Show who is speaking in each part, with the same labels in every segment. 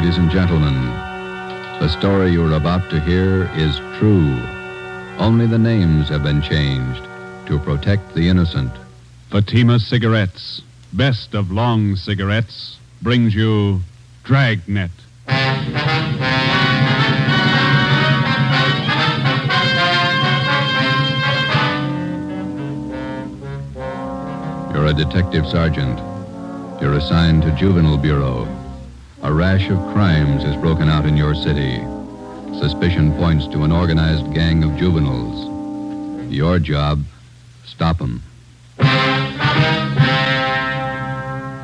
Speaker 1: Ladies and gentlemen, the story you're about to hear is true. Only the names have been changed to protect the innocent.
Speaker 2: Fatima Cigarettes, best of long cigarettes, brings you Dragnet.
Speaker 1: You're a detective sergeant. You're assigned to Juvenile Bureau. A rash of crimes has broken out in your city. Suspicion points to an organized gang of juveniles. Your job, stop them.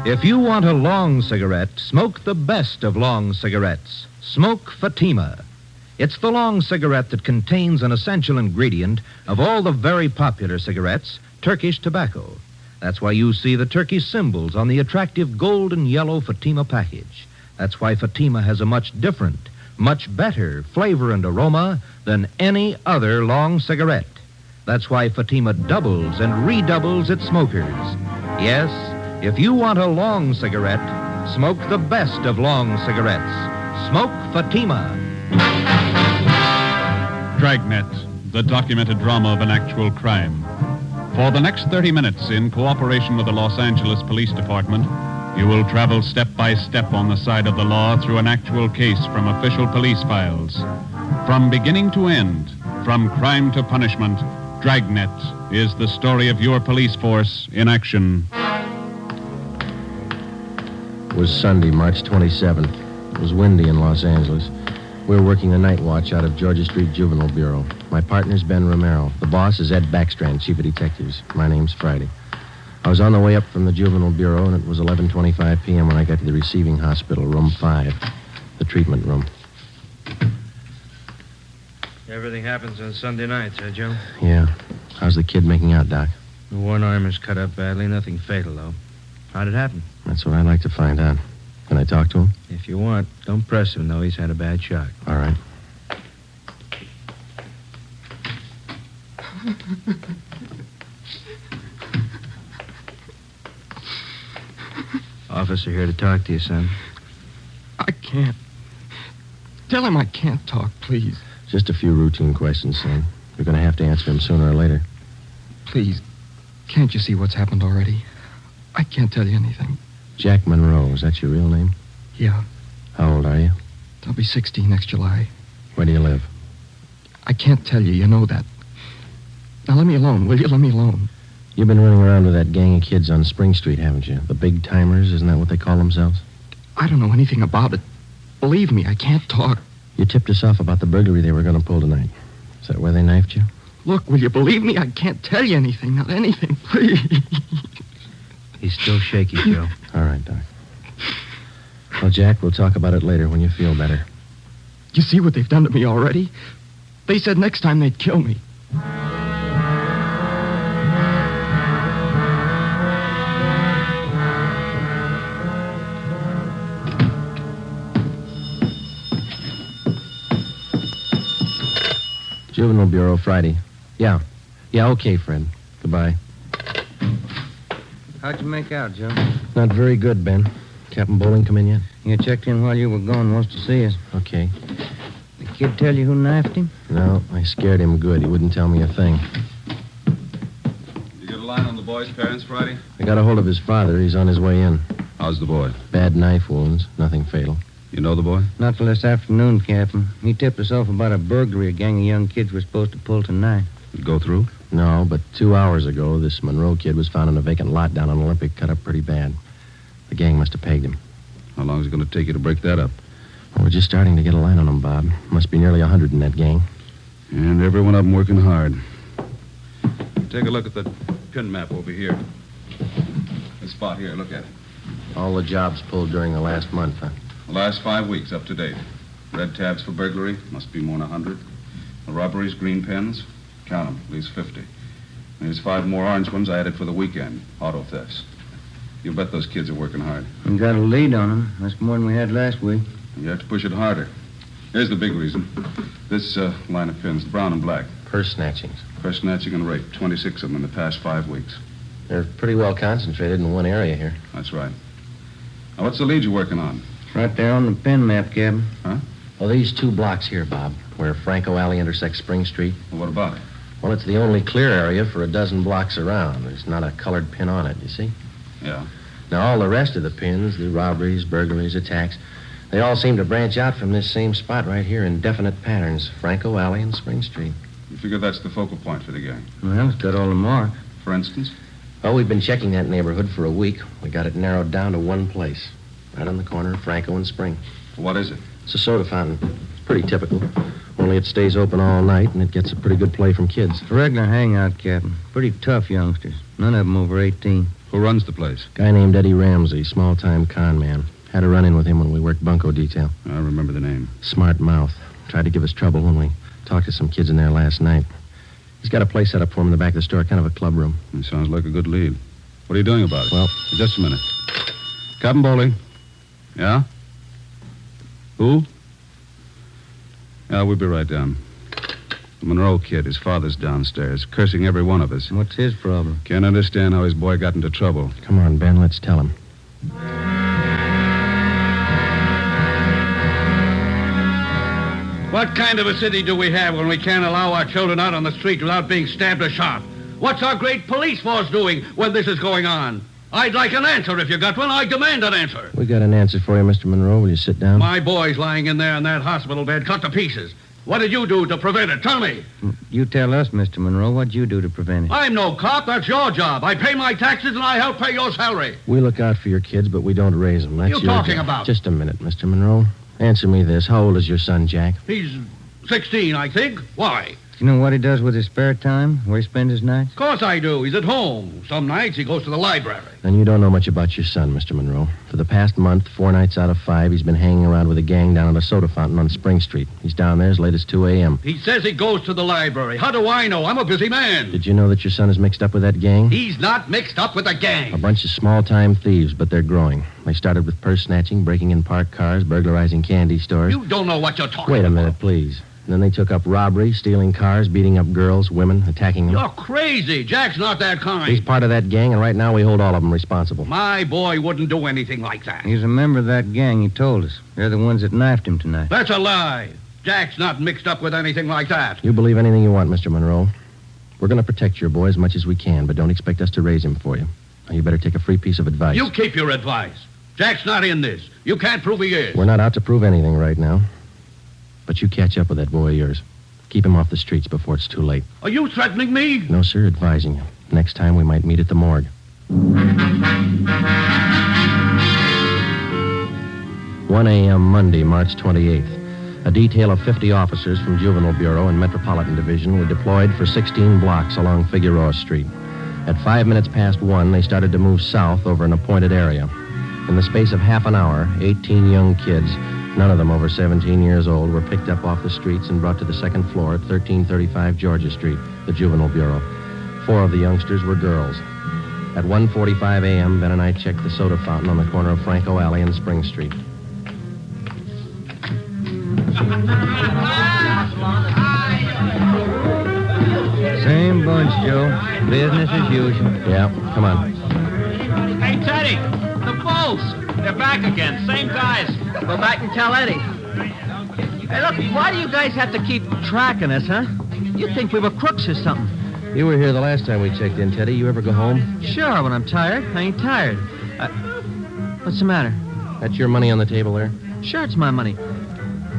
Speaker 3: If you want a long cigarette, smoke the best of long cigarettes. Smoke Fatima. It's the long cigarette that contains an essential ingredient of all the very popular cigarettes, Turkish tobacco. That's why you see the Turkish symbols on the attractive gold and yellow Fatima package. That's why Fatima has a much different, much better flavor and aroma than any other long cigarette. That's why Fatima doubles and redoubles its smokers. Yes, if you want a long cigarette, smoke the best of long cigarettes. Smoke Fatima.
Speaker 2: Dragnet, the documented drama of an actual crime. For the next 30 minutes, in cooperation with the Los Angeles Police Department, you will travel step by step on the side of the law through an actual case from official police files. From beginning to end, from crime to punishment, Dragnet is the story of your police force in action.
Speaker 4: It was Sunday, March 27th. It was windy in Los Angeles. We were working the night watch out of Georgia Street Juvenile Bureau. My partner's Ben Romero. The boss is Ed Backstrand, chief of detectives. My name's Friday. I was on the way up from the Juvenile Bureau, and it was 11:25 p.m. when I got to the receiving hospital, room 5, the treatment room.
Speaker 5: Everything happens on Sunday nights, huh, Joe?
Speaker 4: Yeah. How's the kid making out, Doc?
Speaker 5: The one arm is cut up badly. Nothing fatal, though. How'd it happen?
Speaker 4: That's what I'd like to find out. Can I talk to him?
Speaker 5: If you want, don't press him, though. He's had a bad shock.
Speaker 4: All right.
Speaker 5: Officer here to talk to you, son.
Speaker 6: I can't. Tell him I can't talk, please.
Speaker 4: Just a few routine questions, son. You're going to have to answer them sooner or later.
Speaker 6: Please, can't you see what's happened already? I can't tell you anything.
Speaker 4: Jack Monroe, is that your real name?
Speaker 6: Yeah,
Speaker 4: How old are you?
Speaker 6: I'll be 60 next July.
Speaker 4: Where do you live?
Speaker 6: I can't tell you, you know that. Now let me alone, will you? Let me alone.
Speaker 4: You've been running around with that gang of kids on Spring Street, haven't you? The big timers, isn't that what they call themselves?
Speaker 6: I don't know anything about it. Believe me, I can't talk.
Speaker 4: You tipped us off about the burglary they were going to pull tonight. Is that where they knifed you?
Speaker 6: Look, will you believe me? I can't tell you anything, not anything, please.
Speaker 5: He's still shaky, Joe.
Speaker 4: All right, Doc. Well, Jack, we'll talk about it later when you feel better.
Speaker 6: You see what they've done to me already? They said next time they'd kill me.
Speaker 4: Juvenile Bureau, Friday. Yeah, okay, Fred. Goodbye.
Speaker 5: How'd you make out, Joe?
Speaker 4: Not very good, Ben. Captain Bowling come in yet?
Speaker 5: You checked in while you were gone. Wants to see us.
Speaker 4: Okay.
Speaker 5: The kid tell you who knifed him?
Speaker 4: No, I scared him good. He wouldn't tell me a thing.
Speaker 1: You get a line on the boy's parents, Friday?
Speaker 4: I got a hold of his father. He's on his way in.
Speaker 1: How's the boy?
Speaker 4: Bad knife wounds. Nothing fatal.
Speaker 1: You know the boy?
Speaker 5: Not till this afternoon, Captain. He tipped us off about a burglary a gang of young kids were supposed to pull tonight.
Speaker 1: Did it go through?
Speaker 4: No, but 2 hours ago, this Monroe kid was found in a vacant lot down on Olympic, cut up pretty bad. The gang must have pegged him.
Speaker 1: How long is it going to take you to break that up?
Speaker 4: Well, we're just starting to get a line on him, Bob. Must be nearly 100 in that gang.
Speaker 1: And every one of them working hard. Take a look at the pin map over here. This spot here, look at it.
Speaker 4: All the jobs pulled during the last month, huh?
Speaker 1: The last 5 weeks, up to date. Red tabs for burglary, must be more than 100. The robberies, green pens, count them, at least 50. There's 5 more orange ones I added for the weekend, auto thefts. You bet those kids are working hard.
Speaker 5: We got a lead on them. That's more than we had last week.
Speaker 1: You have to push it harder. Here's the big reason. This line of pins, brown and black.
Speaker 4: Purse snatchings.
Speaker 1: Purse snatching and rape, 26 of them in the past 5 weeks.
Speaker 4: They're pretty well concentrated in one area here.
Speaker 1: That's right. Now, what's the lead you're working on?
Speaker 5: Right there on the pen map, Captain.
Speaker 4: Well, these 2 blocks here, Bob, where Franco Alley intersects Spring Street.
Speaker 1: Well, what about it?
Speaker 4: Well, it's the only clear area for a dozen blocks around. There's not a colored pin on it, you see?
Speaker 1: Yeah.
Speaker 4: Now, all the rest of the pins, the robberies, burglaries, attacks, they all seem to branch out from this same spot right here in definite patterns. Franco Alley and Spring Street.
Speaker 1: You figure that's the focal point for the gang?
Speaker 5: Well, it's got all the marks.
Speaker 1: For instance?
Speaker 4: Well, we've been checking that neighborhood for a week. We got it narrowed down to one place. Right on the corner of Franco and Spring.
Speaker 1: What is it?
Speaker 4: It's a soda fountain. It's pretty typical. Only it stays open all night, and it gets a pretty good play from kids.
Speaker 5: It's a regular hangout, Captain. Pretty tough youngsters. None of them over 18.
Speaker 1: Who runs the place?
Speaker 4: Guy named Eddie Ramsey, small-time con man. Had a run-in with him when we worked bunco detail.
Speaker 1: I remember the name.
Speaker 4: Smart mouth. Tried to give us trouble when we talked to some kids in there last night. He's got a place set up for him in the back of the store, kind of a club room.
Speaker 1: It sounds like a good lead. What are you doing about it?
Speaker 4: Well,
Speaker 1: just a minute. Captain Bowling. Yeah? Who? Yeah, we'll be right down. The Monroe kid, his father's downstairs, cursing every one of us.
Speaker 5: What's his problem?
Speaker 1: Can't understand how his boy got into trouble.
Speaker 4: Come on, Ben, let's tell him.
Speaker 7: What kind of a city do we have when we can't allow our children out on the street without being stabbed or shot? What's our great police force doing when this is going on? I'd like an answer if you got one. I demand an answer.
Speaker 4: We got an answer for you, Mr. Monroe. Will you sit down?
Speaker 7: My boy's lying in there in that hospital bed, cut to pieces. What did you do to prevent it? Tell me.
Speaker 5: You tell us, Mr. Monroe. What'd you do to prevent it?
Speaker 7: I'm no cop. That's your job. I pay my taxes and I help pay your salary.
Speaker 4: We look out for your kids, but we don't raise them. That's
Speaker 7: You
Speaker 4: your
Speaker 7: talking
Speaker 4: job.
Speaker 7: about?
Speaker 4: Just a minute, Mr. Monroe. Answer me this. How old is your son, Jack?
Speaker 7: He's 16, I think. Why?
Speaker 5: You know what he does with his spare time? Where he spends his nights?
Speaker 7: Of course I do. He's at home. Some nights he goes to the library.
Speaker 4: Then you don't know much about your son, Mr. Monroe. For the past month, 4 nights out of 5, he's been hanging around with a gang down at a soda fountain on Spring Street. He's down there as late as 2 a.m.
Speaker 7: He says he goes to the library. How do I know? I'm a busy man.
Speaker 4: Did you know that your son is mixed up with that gang?
Speaker 7: He's not mixed up with a gang.
Speaker 4: A bunch of small-time thieves, but they're growing. They started with purse snatching, breaking in parked cars, burglarizing candy stores.
Speaker 7: You don't know what you're talking about.
Speaker 4: Wait a minute, please. And then they took up robbery, stealing cars, beating up girls, women, attacking them.
Speaker 7: You're crazy. Jack's not that kind.
Speaker 4: He's part of that gang, and right now we hold all of them responsible.
Speaker 7: My boy wouldn't do anything like that.
Speaker 5: He's a member of that gang, he told us. They're the ones that knifed him tonight.
Speaker 7: That's a lie. Jack's not mixed up with anything like that.
Speaker 4: You believe anything you want, Mr. Monroe. We're going to protect your boy as much as we can, but don't expect us to raise him for you. Now, you better take a free piece of advice.
Speaker 7: You keep your advice. Jack's not in this. You can't prove he is.
Speaker 4: We're not out to prove anything right now. But you catch up with that boy of yours. Keep him off the streets before it's too late.
Speaker 7: Are you threatening me?
Speaker 4: No, sir, advising you. Next time we might meet at the morgue. 1 a.m. Monday, March 28th. A detail of 50 officers from Juvenile Bureau and Metropolitan Division were deployed for 16 blocks along Figueroa Street. At 5 minutes past 1, they started to move south over an appointed area. In the space of half an hour, 18 young kids, none of them over 17 years old, were picked up off the streets and brought to the second floor at 1335 Georgia Street, the Juvenile Bureau. 4 of the youngsters were girls. At 1:45 a.m., Ben and I checked the soda fountain on the corner of Franco Alley and Spring Street.
Speaker 5: Same bunch, Joe. Business as usual.
Speaker 4: Yeah, come on.
Speaker 8: Hey, Teddy, the Bulls. They're back again. Same guys.
Speaker 9: Go back and tell Eddie. Hey, look, why do you guys have to keep tracking us, huh? You'd think we were crooks or something.
Speaker 4: You were here the last time we checked in, Teddy. You ever go home?
Speaker 9: Sure, when I'm tired. I ain't tired. What's the matter?
Speaker 4: That's your money on the table there?
Speaker 9: Sure, it's my money.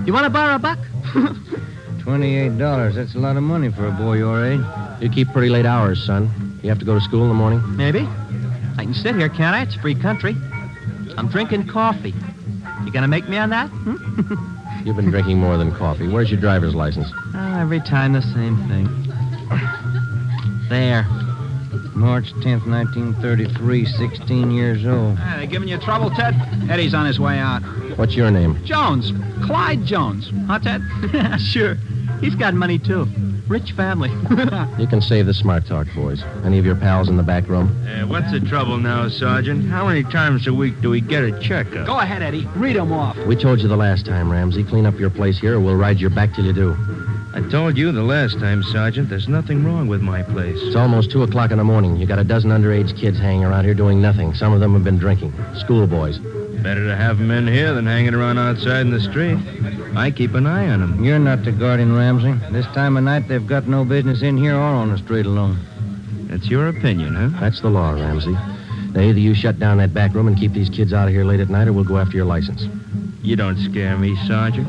Speaker 9: You want to borrow a buck?
Speaker 5: $28. That's a lot of money for a boy your age.
Speaker 4: You keep pretty late hours, son. You have to go to school in the morning?
Speaker 9: Maybe. I can sit here, can't I? It's free country. I'm drinking coffee. You gonna make me on that?
Speaker 4: You've been drinking more than coffee. Where's your driver's license?
Speaker 9: Every time the same thing. There.
Speaker 5: March 10th, 1933, 16 years old.
Speaker 8: They giving you trouble, Ted? Eddie's on his way out.
Speaker 4: What's your name?
Speaker 8: Jones. Clyde Jones. Huh, Ted?
Speaker 9: Sure. He's got money, too. Rich family.
Speaker 4: You can save the smart talk, boys. Any of your pals in the back room?
Speaker 10: What's the trouble now, Sergeant? How many times a week do we get a checkup?
Speaker 8: Go ahead, Eddie. Read them off.
Speaker 4: We told you the last time, Ramsey. Clean up your place here or we'll ride your back till you do.
Speaker 10: I told you the last time, Sergeant, there's nothing wrong with my place.
Speaker 4: It's almost 2 o'clock in the morning. You got a dozen underage kids hanging around here doing nothing. Some of them have been drinking. Schoolboys.
Speaker 10: Better to have them in here than hanging around outside in the street. I keep an eye on them.
Speaker 5: You're not the guardian, Ramsey. This time of night, they've got no business in here or on the street alone.
Speaker 10: That's your opinion, huh?
Speaker 4: That's the law, Ramsey. Now, either you shut down that back room and keep these kids out of here late at night, or we'll go after your license.
Speaker 10: You don't scare me, Sergeant.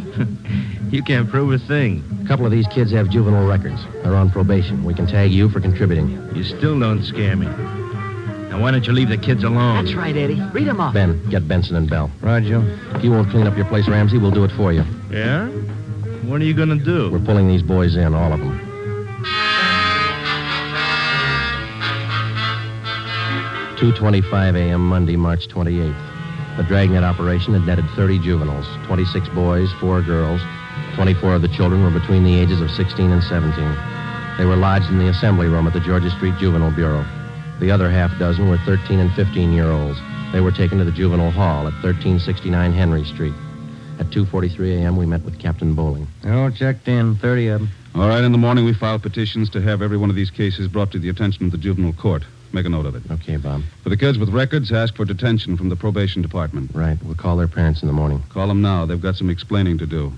Speaker 10: You can't prove a thing.
Speaker 4: A couple of these kids have juvenile records. They're on probation. We can tag you for contributing.
Speaker 10: You still don't scare me. Now, why don't you leave the kids alone?
Speaker 9: That's right, Eddie. Read them off.
Speaker 4: Ben, get Benson and Bell.
Speaker 5: Roger.
Speaker 4: If you won't clean up your place, Ramsey, we'll do it for you.
Speaker 10: Yeah? What are you going to do?
Speaker 4: We're pulling these boys in, all of them. 2:25 a.m. Monday, March 28th. The Dragnet operation had netted 30 juveniles, 26 boys, 4 girls. 24 of the children were between the ages of 16 and 17. They were lodged in the assembly room at the Georgia Street Juvenile Bureau. The other half dozen were 13 and 15-year-olds. They were taken to the juvenile hall at 1369 Henry Street. At 2:43 a.m., we met with Captain Bowling.
Speaker 5: They're all checked in, 30 of them.
Speaker 2: All right, in the morning we file petitions to have every one of these cases brought to the attention of the juvenile court. Make a note of it.
Speaker 4: Okay, Bob.
Speaker 2: For the kids with records, ask for detention from the probation department.
Speaker 4: Right. We'll call their parents in the morning.
Speaker 2: Call them now. They've got some explaining to do.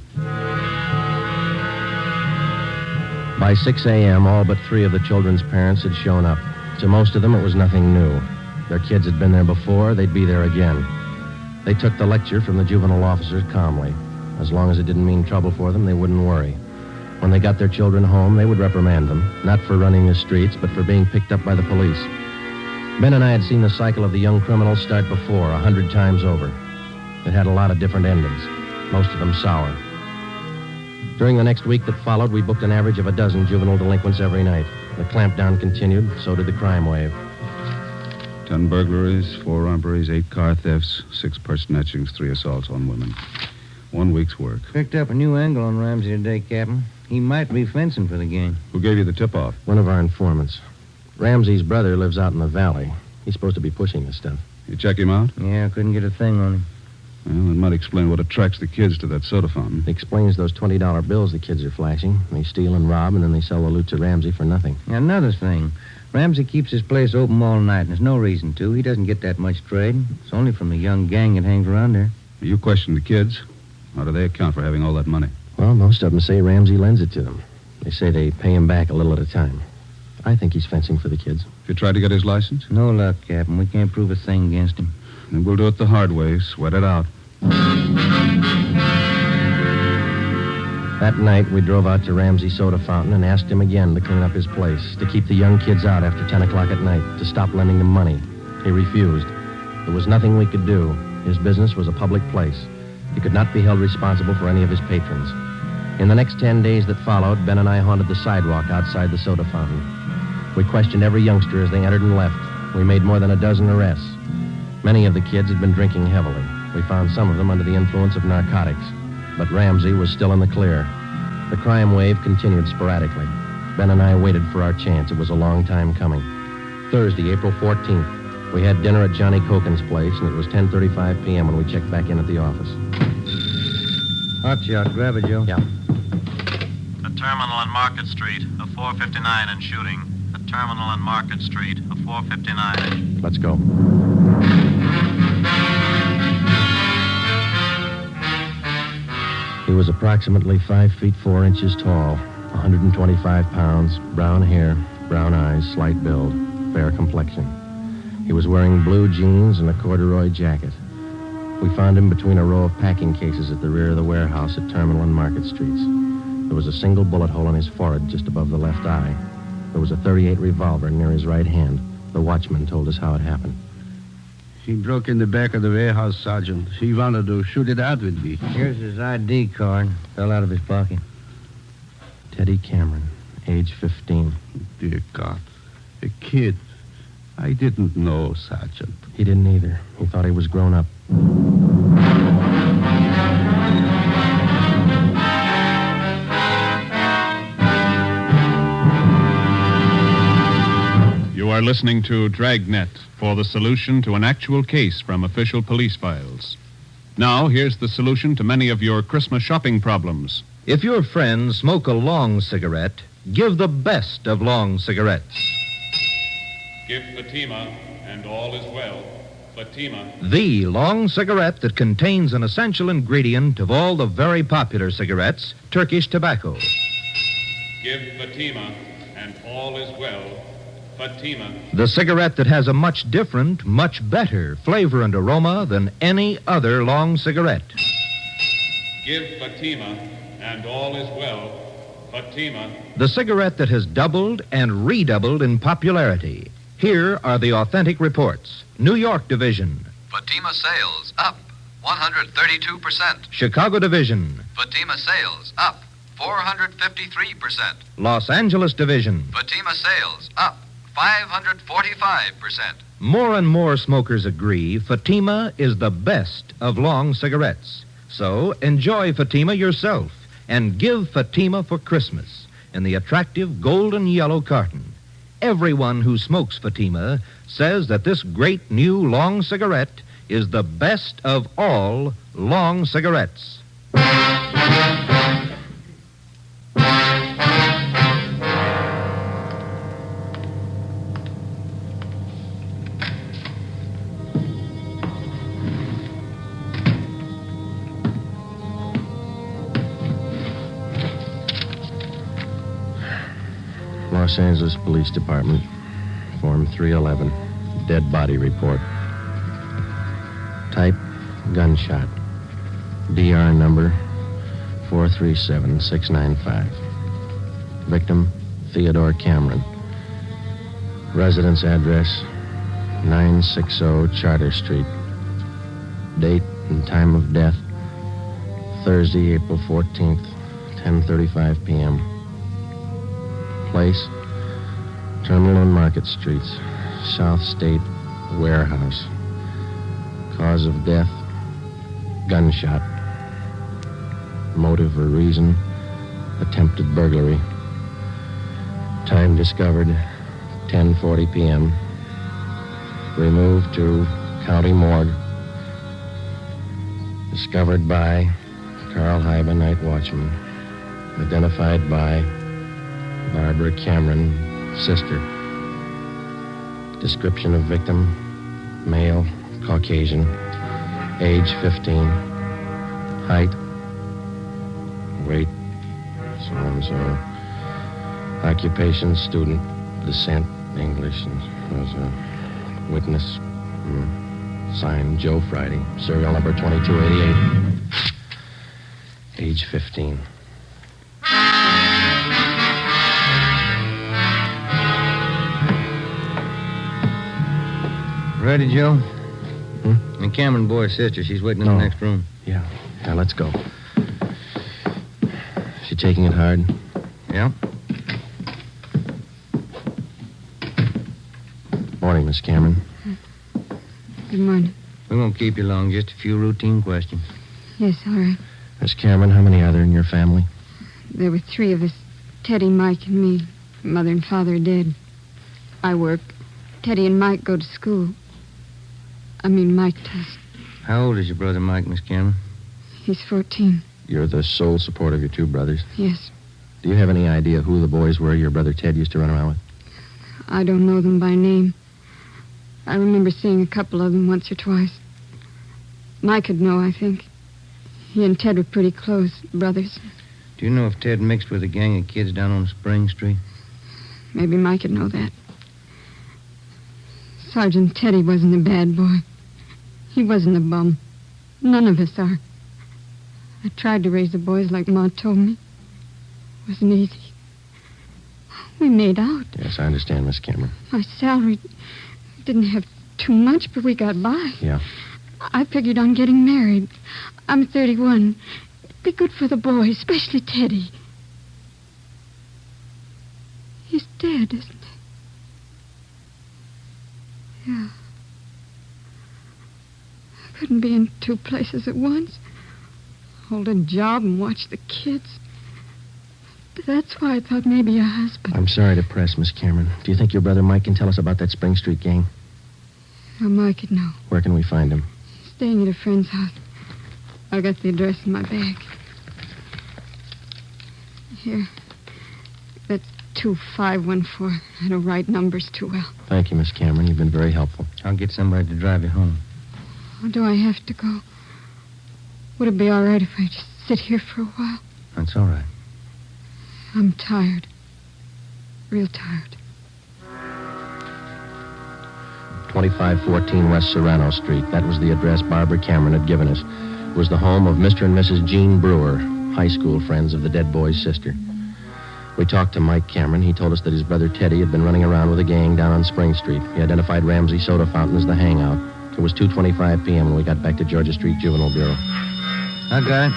Speaker 4: By 6 a.m., all but 3 of the children's parents had shown up. To most of them, it was nothing new. Their kids had been there before. They'd be there again. They took the lecture from the juvenile officers calmly. As long as it didn't mean trouble for them, they wouldn't worry. When they got their children home, they would reprimand them, not for running the streets, but for being picked up by the police. Ben and I had seen the cycle of the young criminals start before, 100 times over. It had a lot of different endings, most of them sour. During the next week that followed, we booked an average of a dozen juvenile delinquents every night. The clampdown continued, so did the crime wave.
Speaker 2: 10 burglaries, 4 robberies, 8 car thefts, 6 purse snatchings, 3 assaults on women. 1 week's work.
Speaker 5: Picked up a new angle on Ramsey today, Captain. He might be fencing for the gang.
Speaker 2: Who gave you the tip-off?
Speaker 4: One of our informants. Ramsey's brother lives out in the valley. He's supposed to be pushing this stuff.
Speaker 2: You check him out?
Speaker 5: Yeah, couldn't get a thing on him.
Speaker 2: Well, that might explain what attracts the kids to that soda fountain.
Speaker 4: It explains those $20 bills the kids are flashing. They steal and rob, and then they sell the loot to Ramsey for nothing.
Speaker 5: Another thing. Ramsey keeps his place open all night, and there's no reason to. He doesn't get that much trade. It's only from the young gang that hangs around there.
Speaker 2: You questioned the kids. How do they account for having all that money?
Speaker 4: Well, most of them say Ramsey lends it to them. They say they pay him back a little at a time. I think he's fencing for the kids.
Speaker 2: If you tried to get his license?
Speaker 5: No luck, Captain. We can't prove a thing against him.
Speaker 2: Then we'll do it the hard way. Sweat it out.
Speaker 4: That night, we drove out to Ramsey's soda fountain and asked him again to clean up his place, to keep the young kids out after 10 o'clock at night, to stop lending them money. He refused. There was nothing we could do. His business was a public place. He could not be held responsible for any of his patrons. In the next 10 days that followed, Ben and I haunted the sidewalk outside the soda fountain. We questioned every youngster as they entered and left. We made more than a dozen arrests. Many of the kids had been drinking heavily. We found some of them under the influence of narcotics. But Ramsey was still in the clear. The crime wave continued sporadically. Ben and I waited for our chance. It was a long time coming. Thursday, April 14th, we had dinner at Johnny Cokin's place, and it was 10:35 p.m. when we checked back in at the office.
Speaker 5: Hot shot. Grab it, Joe.
Speaker 4: Yeah.
Speaker 11: The terminal on Market Street, a 459 and shooting. The terminal on Market Street, a 459.
Speaker 4: Let's go. He was approximately 5 feet 4 inches tall, 125 pounds, brown hair, brown eyes, slight build, fair complexion. He was wearing blue jeans and a corduroy jacket. We found him between a row of packing cases at the rear of the warehouse at Terminal and Market Streets. There was a single bullet hole in his forehead just above the left eye. There was a .38 revolver near his right hand. The watchman told us how it happened.
Speaker 7: He broke in the back of the warehouse, Sergeant. He wanted to shoot it out with me.
Speaker 5: Here's his ID card. Fell out of his pocket.
Speaker 4: Teddy Cameron, age 15.
Speaker 7: Dear God. A kid. I didn't know, Sergeant.
Speaker 4: He didn't either. He thought he was grown up.
Speaker 2: You are listening to Dragnet for the solution to an actual case from official police files. Now, here's the solution to many of your Christmas shopping problems.
Speaker 3: If your friends smoke a long cigarette, give the best of long cigarettes.
Speaker 2: Give Fatima, and all is well. Fatima.
Speaker 3: The long cigarette that contains an essential ingredient of all the very popular cigarettes, Turkish tobacco.
Speaker 2: Give Fatima, and all is well. Fatima.
Speaker 3: The cigarette that has a much different, much better flavor and aroma than any other long cigarette.
Speaker 2: Give Fatima, and all is well. Fatima.
Speaker 3: The cigarette that has doubled and redoubled in popularity. Here are the authentic reports. New York Division.
Speaker 1: Fatima sales up 132%.
Speaker 3: Chicago Division.
Speaker 1: Fatima sales up 453%.
Speaker 3: Los Angeles Division.
Speaker 1: Fatima sales up 545%.
Speaker 3: More and more smokers agree Fatima is the best of long cigarettes. So enjoy Fatima yourself and give Fatima for Christmas in the attractive golden yellow carton. Everyone who smokes Fatima says that this great new long cigarette is the best of all long cigarettes.
Speaker 4: Los Angeles Police Department, Form 311, dead body report. Type, gunshot. DR number 437695. Victim, Theodore Cameron. Residence address, 960 Charter Street. Date and time of death, Thursday, April 14th, 10:35 p.m. Place, Terminal and Market Streets, South State Warehouse. Cause of death, gunshot. Motive or reason, attempted burglary. Time discovered, 10:40 p.m. Removed to County Morgue. Discovered by Carl Hyba, night watchman. Identified by Barbara Cameron, sister. Description of victim, male, Caucasian, age 15, height, weight, so-and-so, occupation, student, descent, English, and was a witness, signed Joe Friday, serial number 2288, age 15.
Speaker 5: Ready, Joe? The Cameron boy's sister. She's waiting in the next room.
Speaker 4: Yeah, let's go. She taking it hard?
Speaker 5: Yeah.
Speaker 4: Morning, Miss Cameron.
Speaker 12: Good morning.
Speaker 5: We won't keep you long. Just a few routine questions.
Speaker 12: Yes, all right.
Speaker 4: Miss Cameron, how many are there in your family?
Speaker 12: There were three of us. Teddy, Mike, and me. Mother and father are dead. I work. Teddy and Mike go to school. Mike does.
Speaker 5: How old is your brother Mike, Miss Cameron?
Speaker 12: He's 14.
Speaker 4: You're the sole support of your two brothers?
Speaker 12: Yes.
Speaker 4: Do you have any idea who the boys were your brother Ted used to run around with?
Speaker 12: I don't know them by name. I remember seeing a couple of them once or twice. Mike would know, I think. He and Ted were pretty close, brothers.
Speaker 5: Do you know if Ted mixed with a gang of kids down on Spring Street?
Speaker 12: Maybe Mike would know that. Sergeant Teddy wasn't a bad boy. He wasn't a bum. None of us are. I tried to raise the boys like Ma told me. It wasn't easy. We made out.
Speaker 4: Yes, I understand, Miss Cameron.
Speaker 12: My salary didn't have too much, but we got by.
Speaker 4: Yeah.
Speaker 12: I figured on getting married. I'm 31. It'd be good for the boys, especially Teddy. He's dead, isn't he? Yeah. I couldn't be in two places at once. Hold a job and watch the kids. But that's why I thought maybe a husband.
Speaker 4: I'm sorry to press, Miss Cameron. Do you think your brother Mike can tell us about that Spring Street gang?
Speaker 12: Well, Mike would know.
Speaker 4: Where can we find him?
Speaker 12: Staying at a friend's house. I got the address in my bag. Here. That's 2514. I don't write numbers too well.
Speaker 4: Thank you, Miss Cameron. You've been very helpful.
Speaker 5: I'll get somebody to drive you home.
Speaker 12: Oh, do I have to go? Would it be all right if I just sit here for a while?
Speaker 5: That's all right.
Speaker 12: I'm tired. Real tired.
Speaker 4: 2514 West Serrano Street. That was the address Barbara Cameron had given us. It was the home of Mr. and Mrs. Jean Brewer, high school friends of the dead boy's sister. We talked to Mike Cameron. He told us that his brother Teddy had been running around with a gang down on Spring Street. He identified Ramsey Soda Fountain as the hangout. It was 2:25 p.m. when we got back to Georgia Street Juvenile Bureau.
Speaker 5: I got it.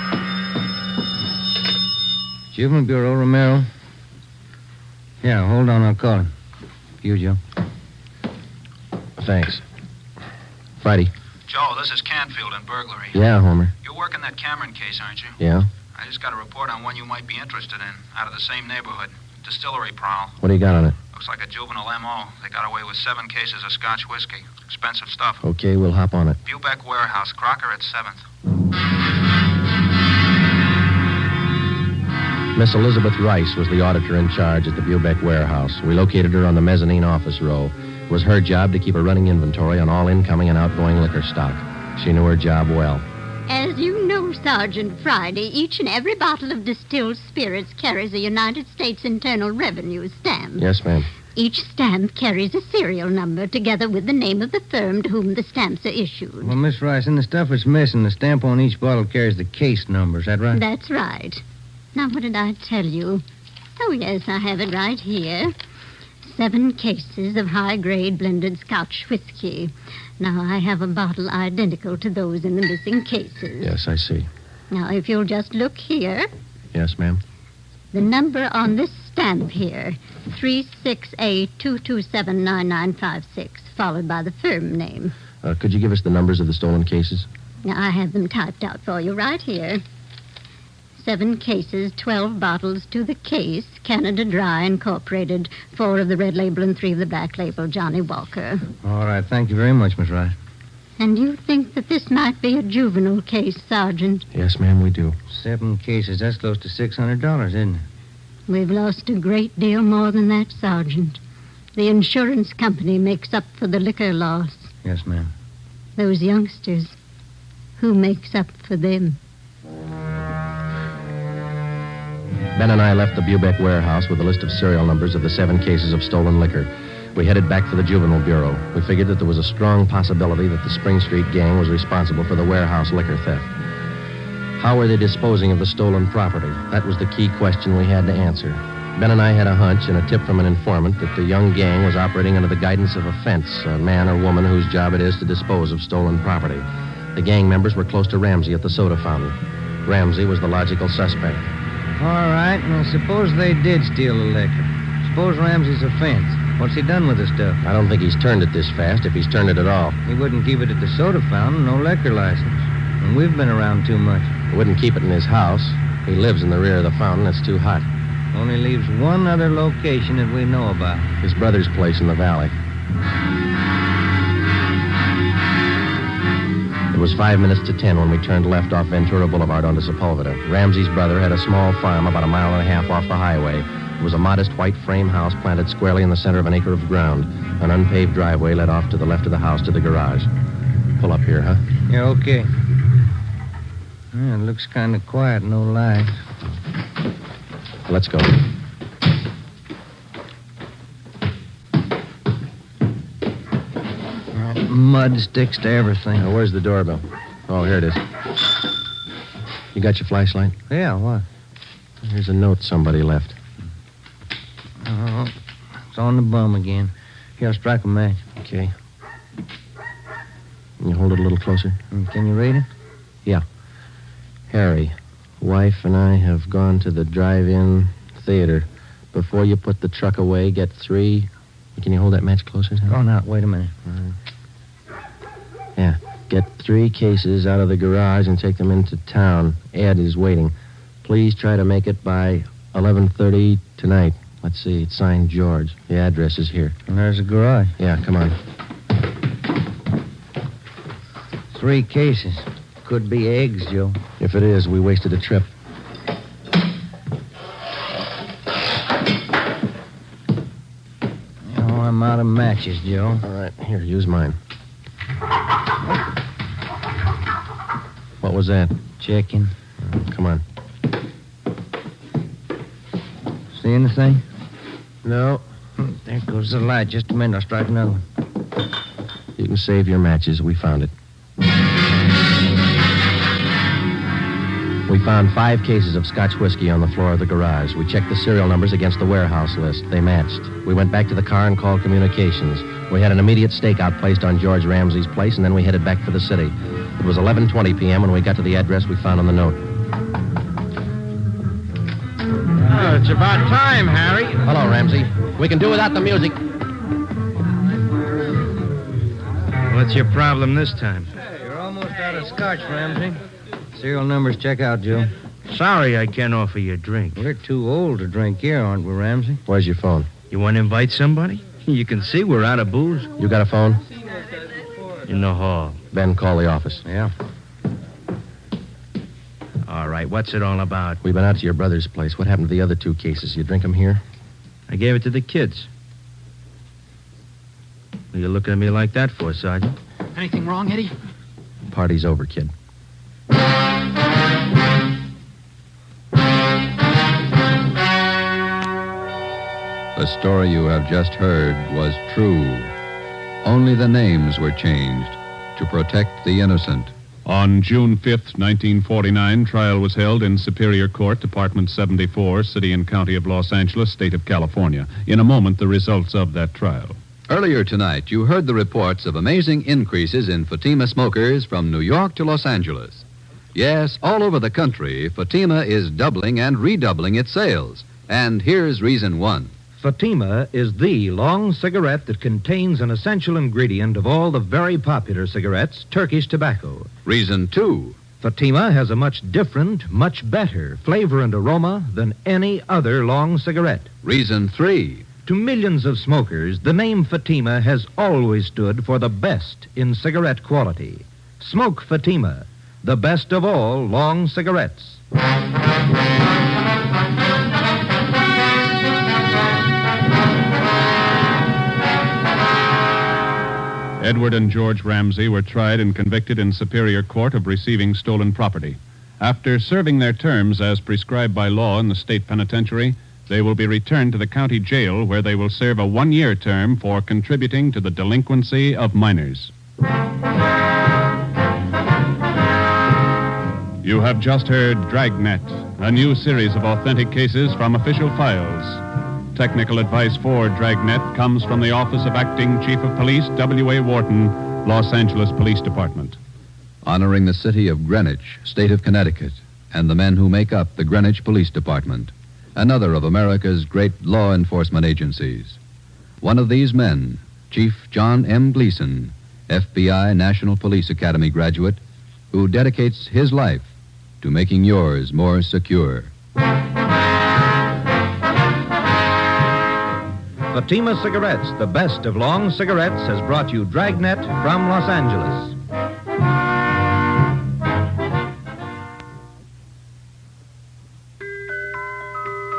Speaker 5: Juvenile Bureau, Romero. Yeah, hold on, I'll call him. You, Joe.
Speaker 4: Thanks. Friday.
Speaker 13: Joe, this is Canfield in burglary.
Speaker 4: Yeah, Homer.
Speaker 13: You're working that Cameron case, aren't you?
Speaker 4: Yeah?
Speaker 13: I just got a report on one you might be interested in, out of the same neighborhood. Distillery prowl.
Speaker 4: What do you got on it?
Speaker 13: Looks like a juvenile M.O. They got away with 7 cases of Scotch whiskey. Expensive stuff.
Speaker 4: Okay, we'll hop on it.
Speaker 13: Bubeck Warehouse, Crocker at 7th.
Speaker 4: Miss Elizabeth Rice was the auditor in charge at the Bubeck Warehouse. We located her on the mezzanine office row. It was her job to keep a running inventory on all incoming and outgoing liquor stock. She knew her job well.
Speaker 14: As you know, Sergeant Friday, each and every bottle of distilled spirits carries a United States Internal Revenue stamp.
Speaker 4: Yes, ma'am.
Speaker 14: Each stamp carries a serial number together with the name of the firm to whom the stamps are issued.
Speaker 5: Well, Miss Rice, in the stuff that's missing, the stamp on each bottle carries the case number. Is that right?
Speaker 14: That's right. Now, what did I tell you? Oh, yes, I have it right here. 7 cases of high-grade blended Scotch whiskey. Now, I have a bottle identical to those in the missing cases.
Speaker 4: Yes, I see.
Speaker 14: Now, if you'll just look here,
Speaker 4: Yes, ma'am.
Speaker 14: the number on this stamp here, 36A2279956, followed by the firm name.
Speaker 4: Could you give us the numbers of the stolen cases?
Speaker 14: Now, I have them typed out for you right here. 7 cases, 12 bottles to the case, Canada Dry Incorporated, 4 of the red label and 3 of the black label, Johnny Walker.
Speaker 5: All right, thank you very much, Miss Rice.
Speaker 14: And you think that this might be a juvenile case, Sergeant?
Speaker 4: Yes, ma'am, we do.
Speaker 5: 7 cases, that's close to $600, isn't it?
Speaker 14: We've lost a great deal more than that, Sergeant. The insurance company makes up for the liquor loss.
Speaker 5: Yes, ma'am.
Speaker 14: Those youngsters, who makes up for them?
Speaker 4: Ben and I left the Bubeck Warehouse with a list of serial numbers of the 7 cases of stolen liquor. We headed back for the Juvenile Bureau. We figured that there was a strong possibility that the Spring Street gang was responsible for the warehouse liquor theft. How were they disposing of the stolen property? That was the key question we had to answer. Ben and I had a hunch and a tip from an informant that the young gang was operating under the guidance of a fence, a man or woman whose job it is to dispose of stolen property. The gang members were close to Ramsey at the soda fountain. Ramsey was the logical suspect.
Speaker 5: All right, now suppose they did steal the liquor. Suppose Ramsey's a fence. What's he done with the stuff?
Speaker 4: I don't think he's turned it this fast, if he's turned it at all.
Speaker 5: He wouldn't keep it at the soda fountain, no liquor license. And we've been around too much.
Speaker 4: He wouldn't keep it in his house. He lives in the rear of the fountain. It's too hot.
Speaker 5: Only leaves one other location that we know about.
Speaker 4: His brother's place in the valley. It was 5 minutes to 10 when we turned left off Ventura Boulevard onto Sepulveda. Ramsey's brother had a small farm about a mile and a half off the highway. It was a modest white frame house planted squarely in the center of an acre of ground. An unpaved driveway led off to the left of the house to the garage. Pull up here, huh?
Speaker 5: Yeah, okay. Yeah, it looks kind of quiet, no lights.
Speaker 4: Let's go.
Speaker 5: Mud sticks to everything.
Speaker 4: Now, where's the doorbell? Oh, here it is. You got your flashlight?
Speaker 5: Yeah, what?
Speaker 4: Here's a note somebody left.
Speaker 5: Oh, it's on the bum again. Here, I'll strike a match.
Speaker 4: Okay. Can you hold it a little closer?
Speaker 5: Can you read it?
Speaker 4: Yeah. Harry, wife and I have gone to the drive-in theater. Before you put the truck away, get 3... Can you hold that match closer, Tom?
Speaker 5: Oh, now, wait a minute.
Speaker 4: Yeah. Get 3 cases out of the garage and take them into town. Ed is waiting. Please try to make it by 11:30 tonight. Let's see. It's signed George. The address is here.
Speaker 5: And there's the garage.
Speaker 4: Yeah, come on.
Speaker 5: 3 cases. Could be eggs, Joe.
Speaker 4: If it is, we wasted a trip.
Speaker 5: out of matches, Joe.
Speaker 4: All right, here, use mine. What was that?
Speaker 5: Checking.
Speaker 4: Come on.
Speaker 5: See anything?
Speaker 4: No.
Speaker 5: There goes the light. Just a minute. I'll strike another one.
Speaker 4: You can save your matches. We found it. We found 5 cases of Scotch whiskey on the floor of the garage. We checked the serial numbers against the warehouse list. They matched. We went back to the car and called communications. We had an immediate stakeout placed on George Ramsey's place, and then we headed back for the city. It was 11:20 p.m. when we got to the address we found on the note.
Speaker 10: Oh, it's about time, Harry.
Speaker 4: Hello, Ramsey. We can do without the music.
Speaker 10: What's your problem this time?
Speaker 5: Hey, you're almost out of scotch, Ramsey. Serial numbers check out, Joe.
Speaker 10: Sorry I can't offer you a drink.
Speaker 5: We're too old to drink here, aren't we, Ramsey?
Speaker 4: Where's your phone?
Speaker 10: You want to invite somebody? You can see we're out of booze.
Speaker 4: You got a phone?
Speaker 10: In the hall.
Speaker 4: Ben, call the office.
Speaker 5: Yeah.
Speaker 10: All right, what's it all about?
Speaker 4: We've been out to your brother's place. What happened to the other 2 cases? You drink them here?
Speaker 10: I gave it to the kids. What are you looking at me like that for, Sergeant?
Speaker 6: Anything wrong, Eddie?
Speaker 4: Party's over, kid.
Speaker 1: The story you have just heard was true. Only the names were changed to protect the innocent.
Speaker 2: On June 5th, 1949, trial was held in Superior Court, Department 74, City and County of Los Angeles, State of California. In a moment, the results of that trial.
Speaker 1: Earlier tonight, you heard the reports of amazing increases in Fatima smokers from New York to Los Angeles. Yes, all over the country, Fatima is doubling and redoubling its sales. And here's reason 1.
Speaker 3: Fatima is the long cigarette that contains an essential ingredient of all the very popular cigarettes, Turkish tobacco.
Speaker 1: Reason 2.
Speaker 3: Fatima has a much different, much better flavor and aroma than any other long cigarette.
Speaker 1: Reason 3.
Speaker 3: To millions of smokers, the name Fatima has always stood for the best in cigarette quality. Smoke Fatima, the best of all long cigarettes.
Speaker 2: Edward and George Ramsey were tried and convicted in Superior Court of receiving stolen property. After serving their terms as prescribed by law in the state penitentiary, they will be returned to the county jail where they will serve a 1-year term for contributing to the delinquency of minors. You have just heard Dragnet, a new series of authentic cases from official files. Technical advice for Dragnet comes from the Office of Acting Chief of Police, W.A. Wharton, Los Angeles Police Department.
Speaker 1: Honoring the city of Greenwich, state of Connecticut, and the men who make up the Greenwich Police Department, another of America's great law enforcement agencies. One of these men, Chief John M. Gleason, FBI National Police Academy graduate, who dedicates his life to making yours more secure.
Speaker 3: Fatima Cigarettes, the best of long cigarettes, has brought you Dragnet from Los Angeles.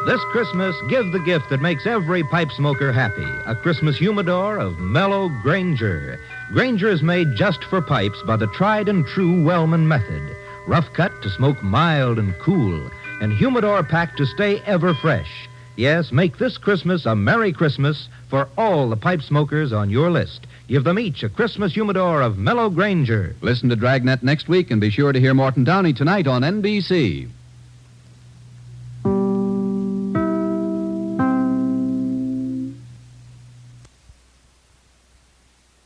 Speaker 3: This Christmas, give the gift that makes every pipe smoker happy, a Christmas humidor of mellow Granger. Granger is made just for pipes by the tried and true Wellman method. Rough cut to smoke mild and cool, and humidor packed to stay ever fresh. Yes, make this Christmas a Merry Christmas for all the pipe smokers on your list. Give them each a Christmas humidor of mellow Granger.
Speaker 1: Listen to Dragnet next week and be sure to hear Morton Downey tonight on NBC.